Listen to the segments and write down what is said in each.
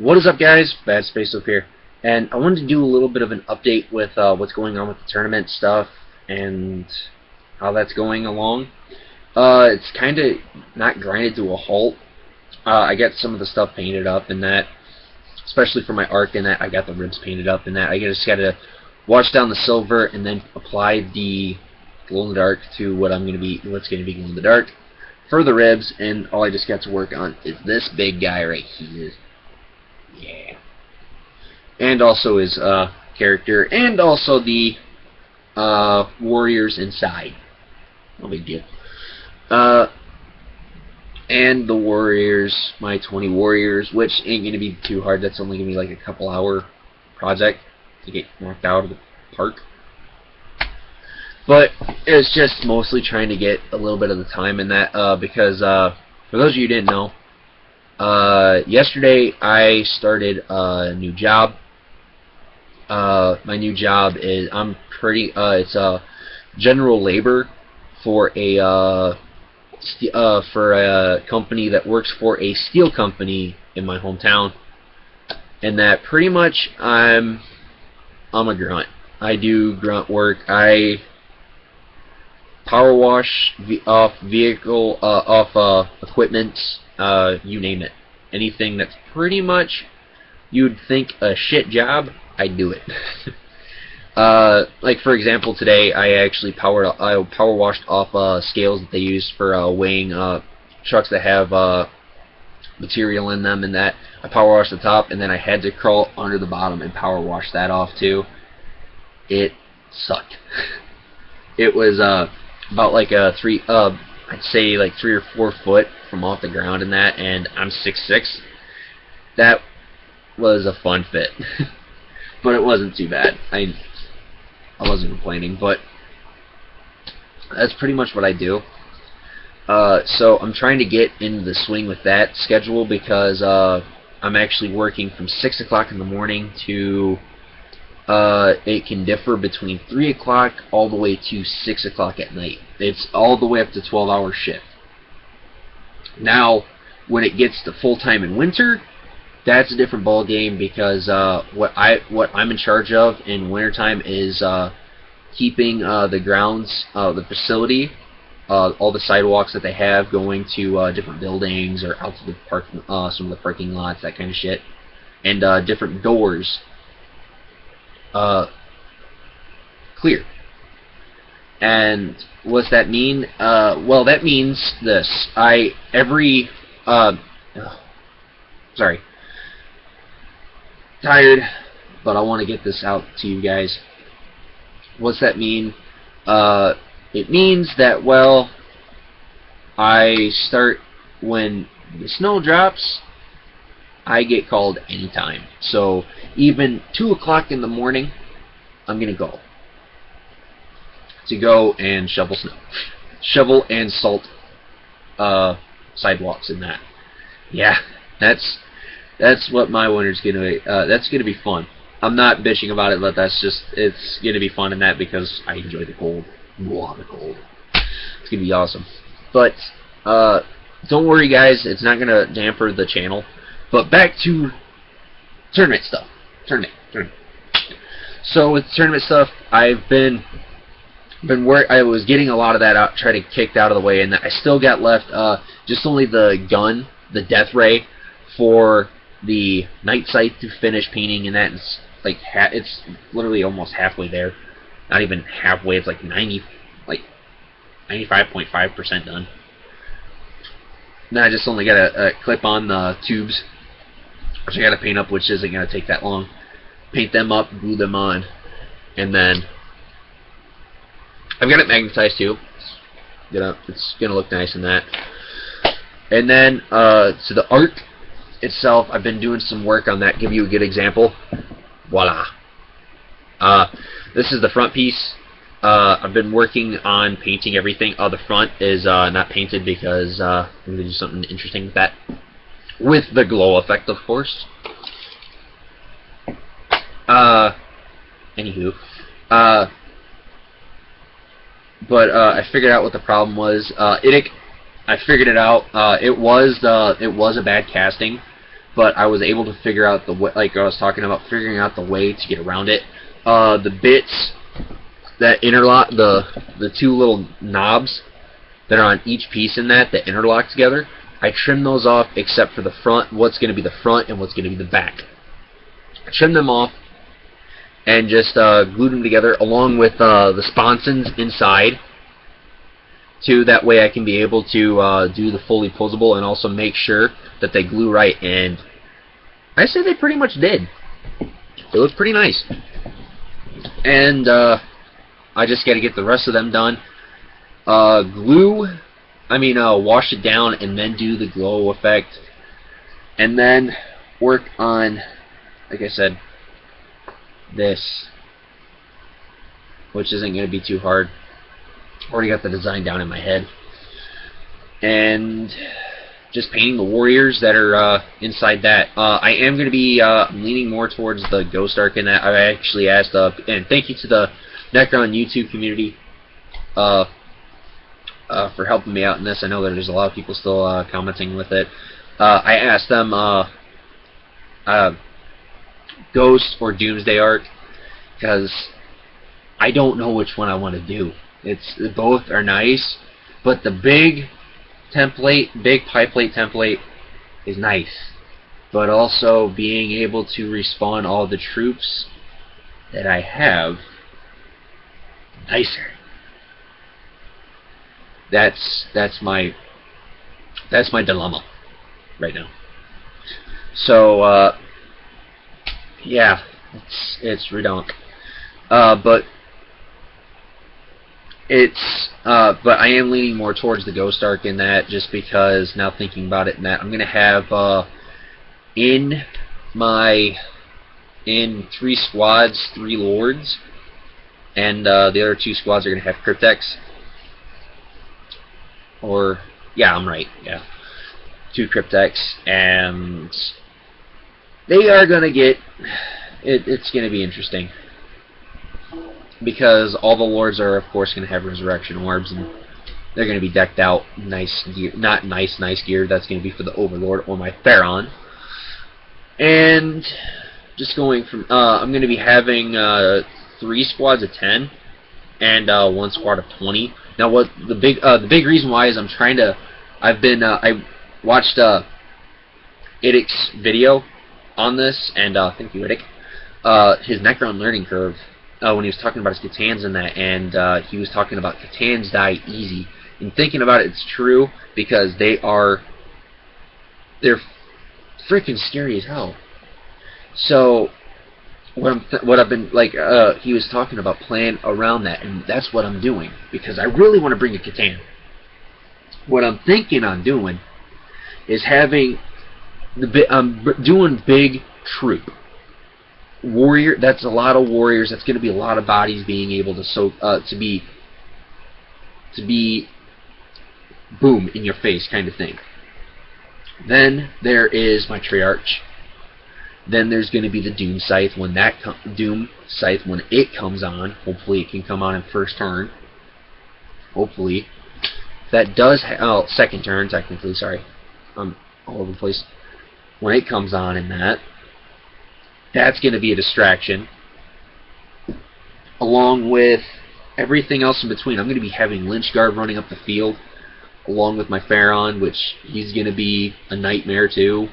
What is up, guys? Bad Space Loop here, and I wanted to do a little bit of an update with what's going on with the tournament stuff and how that's going along. It's kind of not grinded to a halt. I got some of the stuff painted up and that, especially for my arc and that. I got the ribs painted up and that. I just got to wash down the silver and then apply the glow in the dark to what's going to be glow in the dark for the ribs, and all I just got to work on is this big guy right here. Yeah. And also his character, and also the warriors inside. No big deal. And the warriors, my 20 warriors, which ain't going to be too hard. That's only going to be like a couple hour project to get knocked out of the park. But it's just mostly trying to get a little bit of the time in that, because for those of you who didn't know, yesterday I started a new job. My new job is it's general labor for a company that works for a steel company in my hometown, and that pretty much I'm a grunt. I do grunt work. I power wash off equipment, you name it. Anything that's pretty much you'd think a shit job, I do it. Like for example, today I actually power washed off scales that they use for weighing trucks that have material in them, and that I power washed the top, and then I had to crawl under the bottom and power wash that off too. It sucked. It was about like I'd say like 3 or 4 foot from off the ground in that, and I'm 6'6". That was a fun fit. But it wasn't too bad. I wasn't complaining, but that's pretty much what I do. So I'm trying to get into the swing with that schedule, because I'm actually working from 6 o'clock in the morning to it can differ between 3 o'clock all the way to 6 o'clock at night. It's all the way up to 12-hour shift. Now, when it gets to full-time in winter, that's a different ball game, because what I'm in charge of in wintertime is keeping the grounds, the facility, all the sidewalks that they have going to different buildings or out to the park, some of the parking lots, that kind of shit, and different doors clear. And what's that mean? Well, that means this. Sorry. Tired, but I want to get this out to you guys. What's that mean? It means that, well, I start when the snow drops, I get called anytime. So even 2 o'clock in the morning, I'm gonna go and shovel snow, shovel and salt sidewalks and that. Yeah, that's what my winter's gonna be. That's gonna be fun. I'm not bitching about it, but it's gonna be fun in that, because I enjoy the cold. Blah, the cold. It's gonna be awesome. But don't worry, guys. It's not gonna damper the channel. But back to tournament stuff. Tournament. So with tournament stuff, I was getting a lot of that out, trying to kicked out of the way, and I still got left just only the gun, the death ray, for the night sight to finish painting, and that is like it's literally almost halfway there. Not even halfway. It's like 95.5% done. Now I just only got to clip on the tubes, which I got to paint up, which isn't going to take that long. Paint them up, glue them on, and then I've got it magnetized too. It's gonna look nice in that. And then so the art itself, I've been doing some work on that. Give you a good example. Voila. This is the front piece. I've been working on painting everything. The front is not painted, because I'm going to do something interesting with that. With the glow effect, of course. Anywho. But I figured out what the problem was. I figured it out. It was a bad casting. but I was able to figure out the way, like I was talking about, figuring out the way to get around it. The bits that interlock, the two little knobs that are on each piece in that interlock together, I trimmed those off except for the front, what's going to be the front and what's going to be the back. I trimmed them off and just glued them together along with the sponsons inside too. That way I can be able to do the fully posable and also make sure that they glue right, and I say they pretty much did. They look pretty nice. And I just got to get the rest of them done. Wash it down and then do the glow effect, and then work on, like I said, this, which isn't going to be too hard. Already got the design down in my head, and just painting the warriors that are inside that. I am going to be leaning more towards the Ghost Ark in that. I actually asked, and thank you to the Necron YouTube community for helping me out in this. I know that there's a lot of people still commenting with it. I asked them Ghost or Doomsday Ark, because I don't know which one I want to do. Both are nice, but the big pie plate template is nice, but also being able to respawn all the troops that I have, nicer. That's my dilemma right now. So yeah, it's redonk. But I am leaning more towards the Ghost Ark in that, just because now thinking about it, in that I'm gonna have in 3 squads 3 lords, and the other 2 squads are gonna have Cryptex. Or yeah, I'm right. Yeah, 2 Cryptex, and they are gonna get it's gonna be interesting, because all the lords are of course going to have resurrection orbs, and they're going to be decked out nice gear, not nice gear. That's going to be for the Overlord or my Theron. And just going from I'm going to be having 3 squads of 10 and 1 squad of 20. Now what the big reason why is I watched Idic's video on this, and thank you, Idic. His Necron learning curve, when he was talking about his C'tans and that, and he was talking about C'tans die easy. And thinking about it, it's true, because they're freaking scary as hell. So what I've been like, he was talking about playing around that, and that's what I'm doing, because I really want to bring a C'tan. What I'm thinking on doing is having I'm doing big troop. Warrior, that's a lot of warriors. That's going to be a lot of bodies being able to be boom in your face kind of thing. Then there is my Triarch. Then there's going to be the Doom Scythe when it comes on. Hopefully it can come on in first turn. Hopefully that does second turn technically. Sorry, I'm all over the place. When it comes on in that. That's going to be a distraction, along with everything else in between. I'm going to be having Lynchguard running up the field, along with my Pharaon, which he's going to be a nightmare too.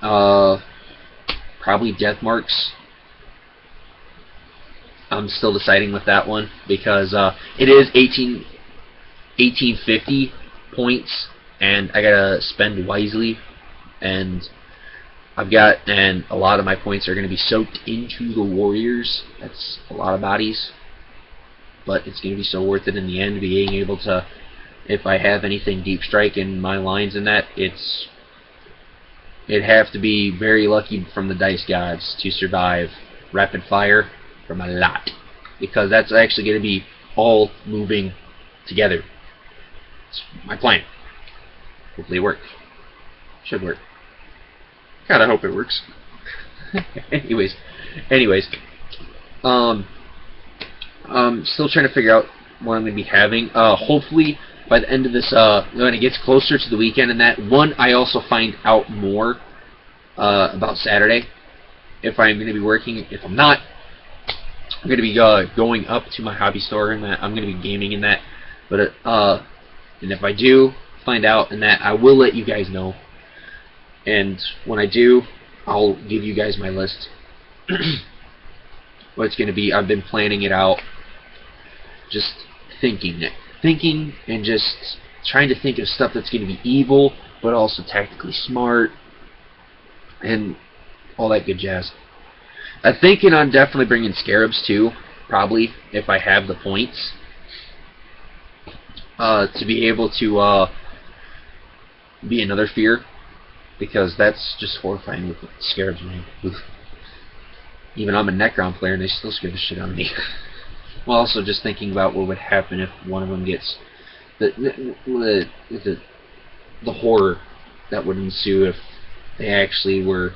Probably Death Marks. I'm still deciding with that one, because it is 1850 points, and I gotta spend wisely, and and a lot of my points are going to be soaked into the warriors. That's a lot of bodies, but it's going to be so worth it in the end, being able to, if I have anything deep strike in my lines in that, it'd have to be very lucky from the dice gods to survive rapid fire from a lot, because that's actually going to be all moving together. It's my plan. Hopefully it works. Should work. God, I hope it works. anyways, I'm still trying to figure out what I'm going to be having. Hopefully, by the end of this, when it gets closer to the weekend and that, one, I also find out more about Saturday, if I'm going to be working. If I'm not, I'm going to be going up to my hobby store and that I'm going to be gaming in that. But and if I do find out in that, I will let you guys know. And when I do, I'll give you guys my list. What it's going to be. I've been planning it out, just thinking and just trying to think of stuff that's going to be evil but also tactically smart and all that good jazz. I'm thinking on definitely bringing scarabs too, probably, if I have the points, to be able to be another fear, because that's just horrifying with scarabs, man. Oof. Even I'm a Necron player and they still scare the shit out of me. Well, also just thinking about what would happen if one of them gets the horror that would ensue if they actually were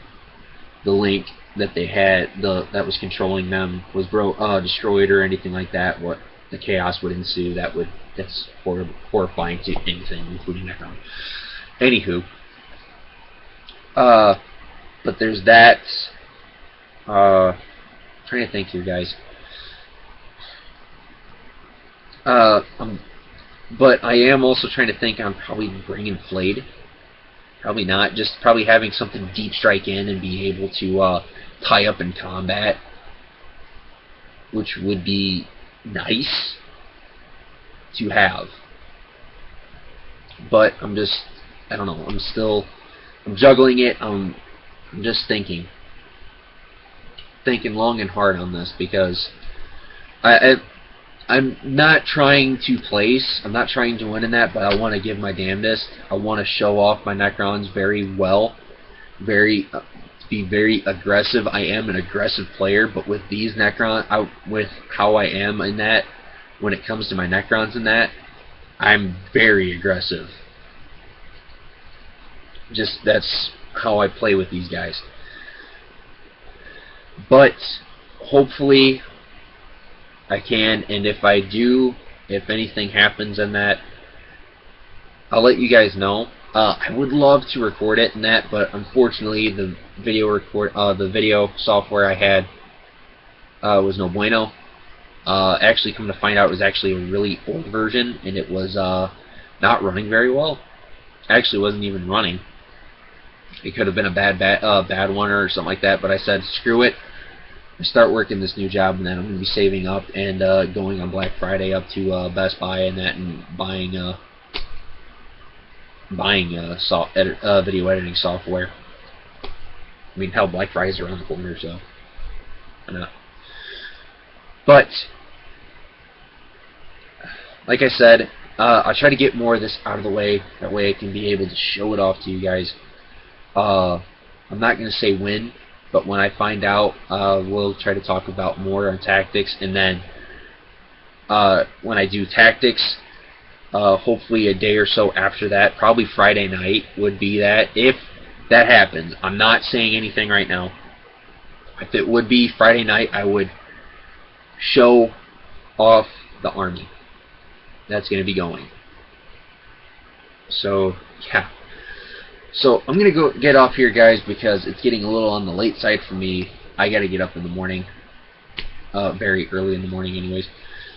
the link that they had, that was controlling them, was destroyed or anything like that. What the chaos would ensue, that's horrifying to anything, including Necron. Anywho, but there's that. I'm trying to think here, guys. But I am also trying to think on probably bringing Flayed. Probably not. Just probably having something deep strike in and be able to tie up in combat, which would be nice to have. But I don't know. I'm juggling it. I'm just thinking long and hard on this, because I'm not trying to place. I'm not trying to win in that, but I want to give my damnedest. I want to show off my Necrons very well, be very aggressive. I am an aggressive player, but with these Necrons, with how I am in that, when it comes to my Necrons in that, I'm very aggressive. Just that's how I play with these guys. But hopefully I can, and if I do, if anything happens in that, I'll let you guys know. I would love to record it in that, but unfortunately the video software I had was no bueno. Actually, come to find out, it was actually a really old version, and it was not running very well. Actually, wasn't even running. It could have been a bad one or something like that, but I said screw it. I start working this new job, and then I'm going to be saving up and going on Black Friday up to Best Buy and that, and buying video editing software. I mean, hell, Black Friday's around the corner, so I know. But like I said, I'll try to get more of this out of the way. That way, I can be able to show it off to you guys. I'm not going to say when, but when I find out, we'll try to talk about more on tactics. And then when I do tactics, hopefully a day or so after that, probably Friday night would be that. If that happens, I'm not saying anything right now. If it would be Friday night, I would show off the army that's going to be going. So, yeah. So I'm going to go get off here, guys, because it's getting a little on the late side for me. I got to get up in the morning, very early in the morning anyways.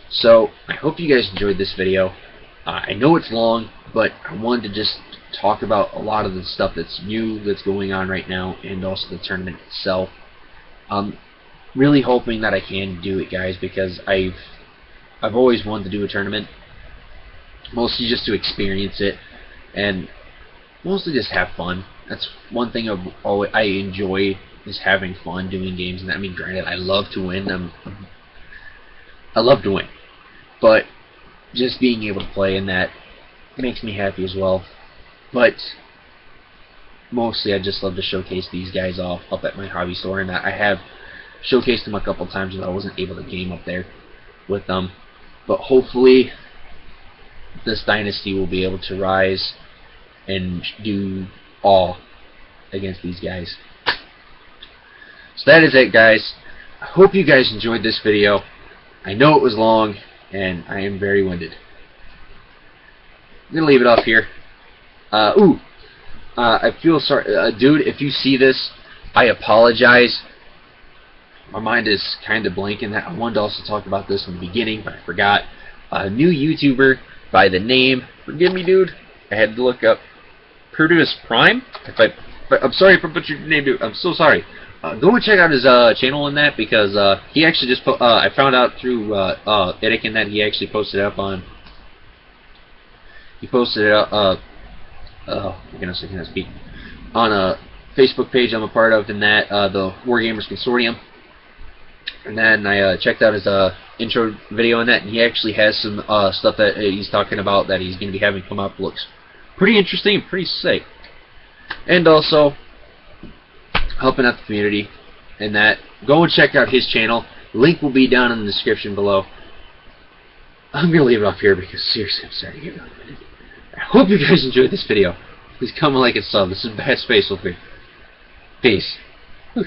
So I hope you guys enjoyed this video. I know it's long, but I wanted to just talk about a lot of the stuff that's new, that's going on right now, and also the tournament itself. I'm really hoping that I can do it, guys, because I've always wanted to do a tournament, mostly just to experience it, and mostly just have fun. That's one thing I enjoy, is having fun doing games. And I mean, granted, I love to win. I love to win, but just being able to play in that makes me happy as well. But mostly, I just love to showcase these guys off up at my hobby store, and I have showcased them a couple times, but I wasn't able to game up there with them. But hopefully, this dynasty will be able to rise and do all against these guys. So that is it, guys. I hope you guys enjoyed this video. I know it was long, and I am very winded. I'm gonna leave it off here. I feel sorry, dude. If you see this, I apologize. My mind is kind of blanking. I wanted to also talk about this in the beginning, but I forgot. A new YouTuber by the name, forgive me, dude. I had to look up Produce Prime. I'm sorry if I butchered your name, dude. I'm so sorry. Go and check out his channel on that, because he actually just I found out through Etikin that he actually posted it up on. He posted it up. Oh my goodness, I can't speak. On a Facebook page I'm a part of, in that the Wargamers Consortium. And then I checked out his intro video on that, and he actually has some stuff that he's talking about that he's going to be having come up. Looks pretty interesting, pretty sick. And also helping out the community, and that, go and check out his channel. Link will be down in the description below. I'm going to leave it off here because seriously I'm starting to get really minute. I hope you guys enjoyed this video. Please comment, like, and sub. This is Bad Space Wolfie. Peace. Whew.